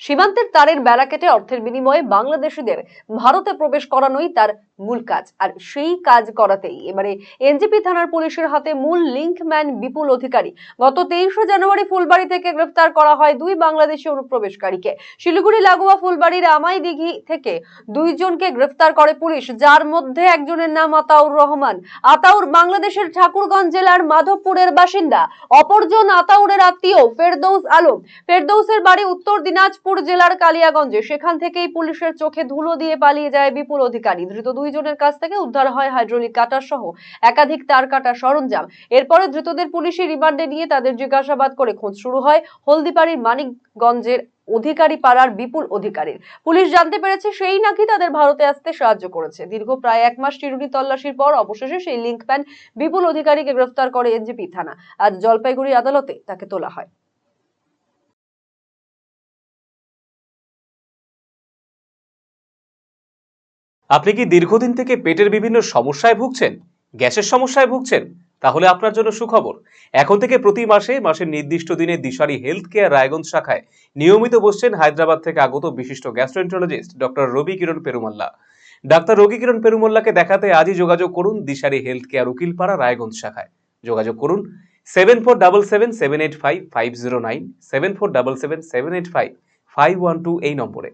সীমান্তের তারের বেড়া কেটে অর্থের বিনিময়ে বাংলাদেশিদের ভারতে প্রবেশ করানোই তার মূল কাজ। আর সেই কাজ করাতেই এবারে এনজেপি থানার পুলিশের হাতে মূল লিঙ্কম্যান বিপুল অধিকারী গত 23শে জানুয়ারি ফুলবাড়ি থেকে গ্রেফতার করা হয় দুই বাংলাদেশি অনুপ্রবেশকারীকে। শিলিগুড়ি লাগোয়া ফুলবাড়ির আমাইদিঘি থেকে দুইজনকে গ্রেফতার করে পুলিশ, যার মধ্যে একজনের নাম আতাউর রহমান। আতাউর বাংলাদেশের ঠাকুরগাঁও জেলার মাধবপুরের বাসিন্দা। অপরজন আতাউরের আত্মীয় ফেরদৌস আলম। ফেরদৌসের বাড়ি উত্তর দিনাজপুর জেলার কালিয়াগঞ্জে। সেখান থেকেই পুলিশের চোখে ধুলো দিয়ে পালিয়ে যায় বিপুল অধিকারী। ধৃত দুইজনের কাছ থেকে উদ্ধার হয় হাইড্রোলিক কাটার সহ একাধিক তার কাটা সরঞ্জাম। এরপরে ধৃতদের পুলিশি রিমান্ডে নিয়ে তাদের জিজ্ঞাসাবাদ করে খোঁজ শুরু হয় হলদিবাড়ির মানিকগঞ্জের অধিকারী পাড়ার বিপুল অধিকারীর। পুলিশ জানতে পেরেছে সেই নাকি তাদের ভারতে আসতে সাহায্য করেছে। দীর্ঘ প্রায় 1 মাস চিরুনি তল্লাশির পর অবশেষে সেই লিঙ্কম্যান বিপুল অধিকারীকে গ্রেফতার করে এনজেপি থানা। আজ জলপাইগুড়ি আদালতে তাকে তোলা হয়। আপনি কি দীর্ঘদিন থেকে পেটের বিভিন্ন সমস্যায় ভুগছেন, গ্যাসের সমস্যায় ভুগছেন? তাহলে আপনার জন্য সুখবর। এখন থেকে প্রতি মাসের নির্দিষ্ট দিনে দিশারি হেলথ কেয়ার রায়গঞ্জ শাখায় নিয়মিত বসছেন হায়দ্রাবাদ থেকে আগত বিশিষ্ট গ্যাস্ট্রোএন্টারোলজিস্ট ডক্টর রবি কিরণ পেরুমাল্লা। ডাক্তার রবি কিরণ পেরুমাল্লাকে দেখাতে আজই যোগাযোগ করুন দিশারি হেলথ কেয়ার উকিলপাড়া রায়গঞ্জ শাখায়। যোগাযোগ করুন 7477785509, 7477785512 এই নম্বরে।